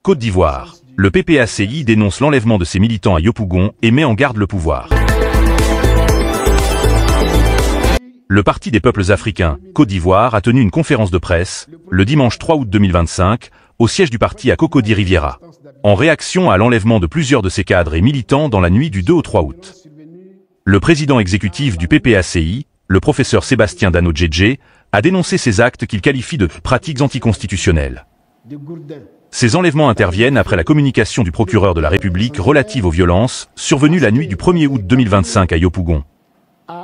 Côte d'Ivoire. Le PPACI dénonce l'enlèvement de ses militants à Yopougon et met en garde le pouvoir. Le Parti des peuples africains, Côte d'Ivoire, a tenu une conférence de presse, le dimanche 3 août 2025, au siège du parti à Cocody-Riviera, en réaction à l'enlèvement de plusieurs de ses cadres et militants dans la nuit du 2 au 3 août. Le président exécutif du PPACI, le professeur Sébastien Dano-Djedje, a dénoncé ces actes qu'il qualifie de pratiques anticonstitutionnelles. Ces enlèvements interviennent après la communication du procureur de la République relative aux violences survenues la nuit du 1er août 2025 à Yopougon,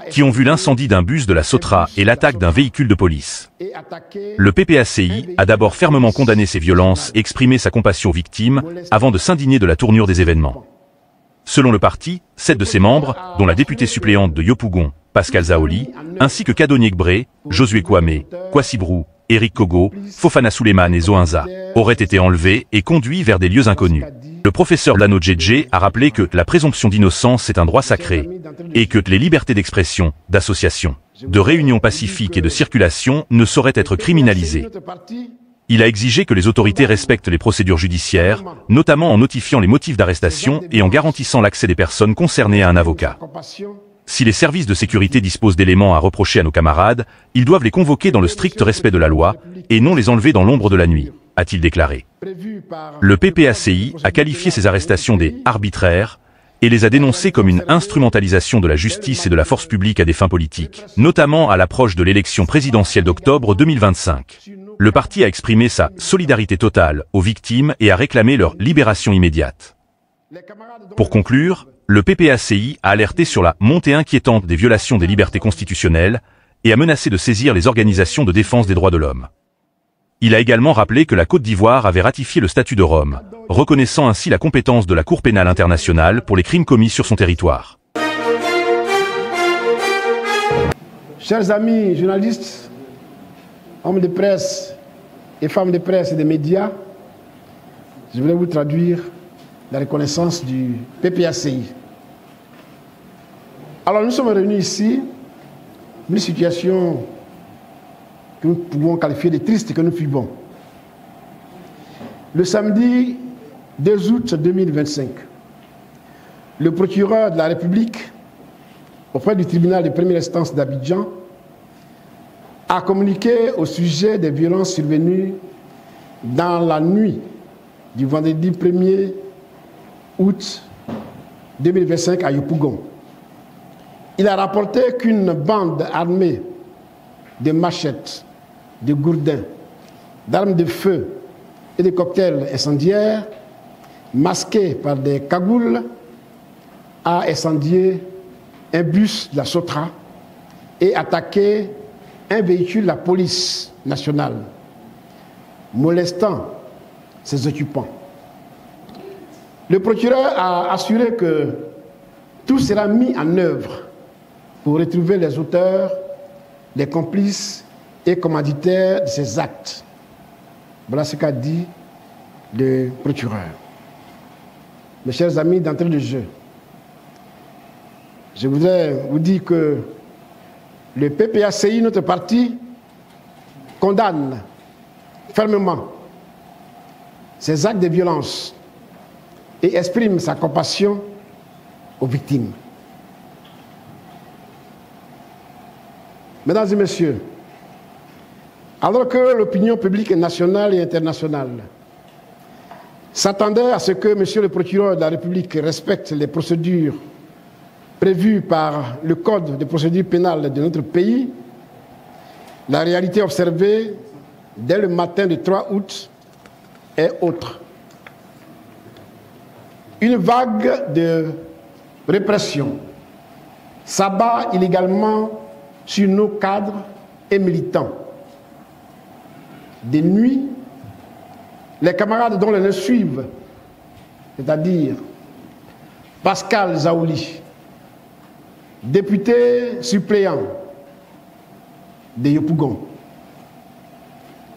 qui ont vu l'incendie d'un bus de la Sotra et l'attaque d'un véhicule de police. Le PPACI a d'abord fermement condamné ces violences et exprimé sa compassion aux victimes avant de s'indigner de la tournure des événements. Selon le parti, 7 de ses membres, dont la députée suppléante de Yopougon, Pascal Zaoli, ainsi que Kadoni Gbré, Josué Kwame, Kwasi Brou, Eric Kogo, Fofana Souleymane et Zohanza, auraient été enlevés et conduits vers des lieux inconnus. Le professeur Dano-Djedje a rappelé que la présomption d'innocence est un droit sacré et que les libertés d'expression, d'association, de réunion pacifique et de circulation ne sauraient être criminalisées. Il a exigé que les autorités respectent les procédures judiciaires, notamment en notifiant les motifs d'arrestation et en garantissant l'accès des personnes concernées à un avocat. Si les services de sécurité disposent d'éléments à reprocher à nos camarades, ils doivent les convoquer dans le strict respect de la loi et non les enlever dans l'ombre de la nuit, a-t-il déclaré. Le PPACI a qualifié ces arrestations des « arbitraires » et les a dénoncées comme une instrumentalisation de la justice et de la force publique à des fins politiques, notamment à l'approche de l'élection présidentielle d'octobre 2025. Le parti a exprimé sa solidarité totale aux victimes et a réclamé leur libération immédiate. Pour conclure, le PPACI a alerté sur la montée inquiétante des violations des libertés constitutionnelles et a menacé de saisir les organisations de défense des droits de l'homme. Il a également rappelé que la Côte d'Ivoire avait ratifié le statut de Rome, reconnaissant ainsi la compétence de la Cour pénale internationale pour les crimes commis sur son territoire. Chers amis journalistes, hommes de presse et femmes de presse et des médias, je voulais vous traduire la reconnaissance du PPACI. Alors nous sommes réunis ici, une situation que nous pouvons qualifier de triste que nous vivons. Le samedi 2 août 2025, le procureur de la République, auprès du tribunal de première instance d'Abidjan, a communiqué au sujet des violences survenues dans la nuit du vendredi 1er août 2025 à Yopougon. Il a rapporté qu'une bande armée de machettes, de gourdins, d'armes de feu et de cocktails incendiaires, masqués par des cagoules, a incendié un bus de la Sotra et attaqué un véhicule de la police nationale, molestant ses occupants. Le procureur a assuré que tout sera mis en œuvre pour retrouver les auteurs, les complices et commanditaires de ces actes. Voilà ce qu'a dit le procureur. Mes chers amis d'entrée de jeu, je voudrais vous dire que le PPACI, notre parti, condamne fermement ces actes de violence et exprime sa compassion aux victimes. Mesdames et messieurs, alors que l'opinion publique nationale et internationale s'attendait à ce que monsieur le procureur de la République respecte les procédures prévues par le Code de procédure pénale de notre pays, la réalité observée dès le matin du 3 août est autre. Une vague de répression s'abat illégalement sur nos cadres et militants. De nuit, les camarades dont les noms suivent, c'est-à-dire Pascal Zaoli, député suppléant de Yopougon,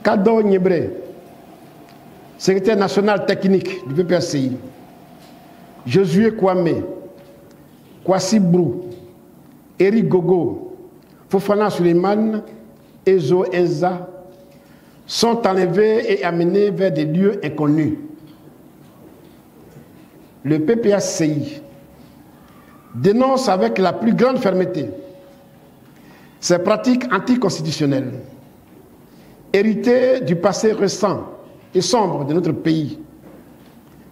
Kadoni Gbré, secrétaire national technique du PPACI, Josué Kwame, Kwasi Brou, Eric Kogo, Fofana Souleymane et Zohanza sont enlevés et amenés vers des lieux inconnus. le PPACI dénonce avec la plus grande fermeté ces pratiques anticonstitutionnelles, héritées du passé récent et sombre de notre pays,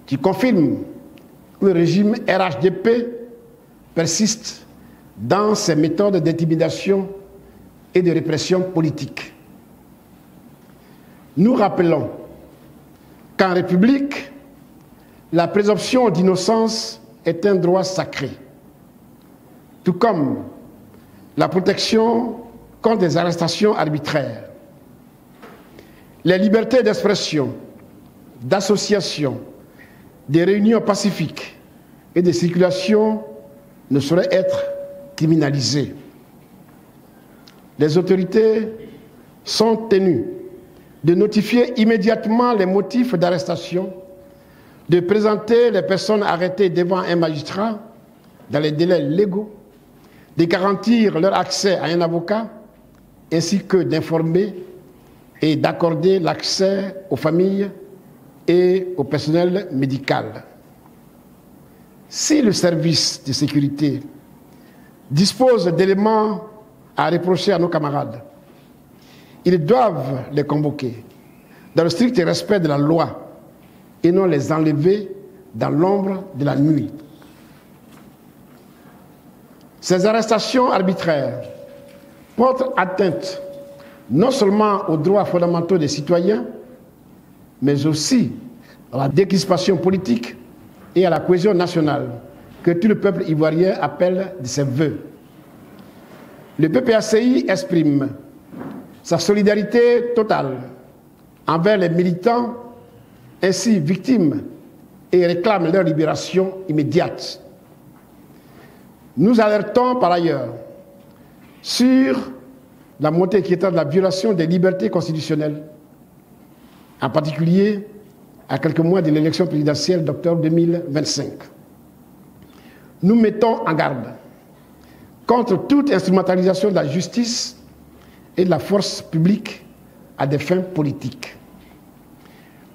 qui confirment que le régime RHDP persiste dans ses méthodes d'intimidation et de répression politique. Nous rappelons qu'en République, la présomption d'innocence est un droit sacré, tout comme la protection contre des arrestations arbitraires. Les libertés d'expression, d'association, de réunions pacifiques et de circulation ne sauraient être criminalisées. Les autorités sont tenues de notifier immédiatement les motifs d'arrestation, de présenter les personnes arrêtées devant un magistrat dans les délais légaux, de garantir leur accès à un avocat, ainsi que d'informer et d'accorder l'accès aux familles et au personnel médical. Si le service de sécurité dispose d'éléments à reprocher à nos camarades, ils doivent les convoquer dans le strict respect de la loi et non les enlever dans l'ombre de la nuit. Ces arrestations arbitraires portent atteinte non seulement aux droits fondamentaux des citoyens, mais aussi à la décrispation politique et à la cohésion nationale que tout le peuple ivoirien appelle de ses vœux. Le PPACI exprime sa solidarité totale envers les militants ainsi victimes et réclame leur libération immédiate. Nous alertons par ailleurs sur la montée inquiétante de la violation des libertés constitutionnelles, en particulier à quelques mois de l'élection présidentielle d'octobre 2025. Nous mettons en garde contre toute instrumentalisation de la justice et de la force publique à des fins politiques.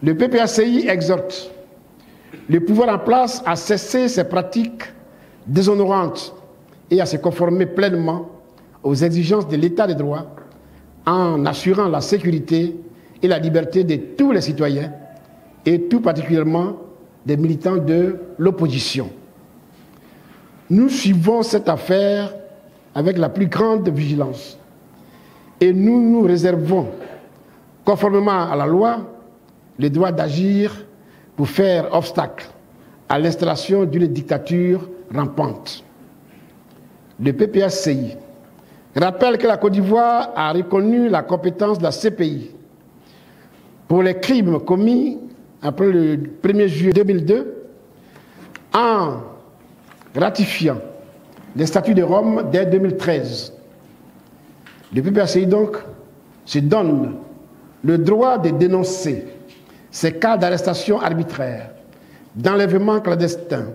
Le PPACI exhorte le pouvoir en place à cesser ces pratiques déshonorantes et à se conformer pleinement aux exigences de l'état de droit en assurant la sécurité et la liberté de tous les citoyens et tout particulièrement des militants de l'opposition. Nous suivons cette affaire avec la plus grande vigilance et nous nous réservons, conformément à la loi, le droit d'agir pour faire obstacle à l'installation d'une dictature rampante. Le PPACI rappelle que la Côte d'Ivoire a reconnu la compétence de la CPI pour les crimes commis après le 1er juillet 2002 en ratifiant les statuts de Rome dès 2013. Le PPACI donc se donne le droit de dénoncer ces cas d'arrestation arbitraire, d'enlèvement clandestin,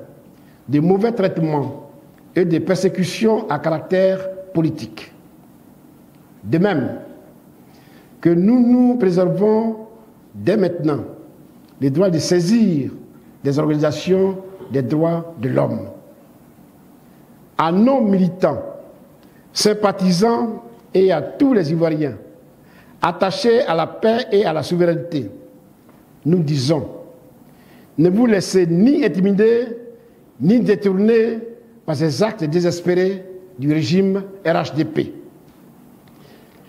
de mauvais traitements et de persécutions à caractère politique. De même que nous nous préservons dès maintenant le droit de saisir des organisations des droits de l'homme. À nos militants, sympathisants et à tous les Ivoiriens attachés à la paix et à la souveraineté, nous disons, ne vous laissez ni intimider, ni détourner par ces actes désespérés du régime RHDP.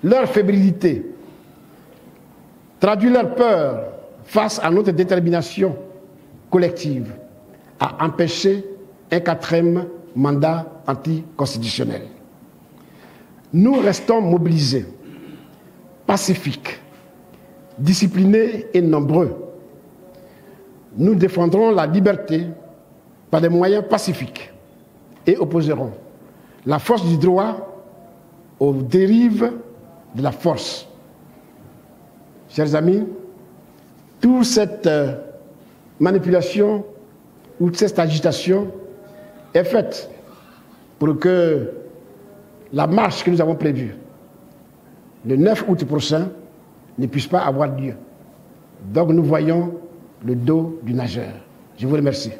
Leur fébrilité traduit leur peur face à notre détermination collective à empêcher un 4e mandat anticonstitutionnel. Nous restons mobilisés, pacifiques, disciplinés et nombreux. Nous défendrons la liberté par des moyens pacifiques et opposerons la force du droit aux dérives de la force. Chers amis, toute cette manipulation ou cette agitation est faite pour que la marche que nous avons prévue le 9 août prochain ne puisse pas avoir lieu. Donc nous voyons le dos du nageur. Je vous remercie.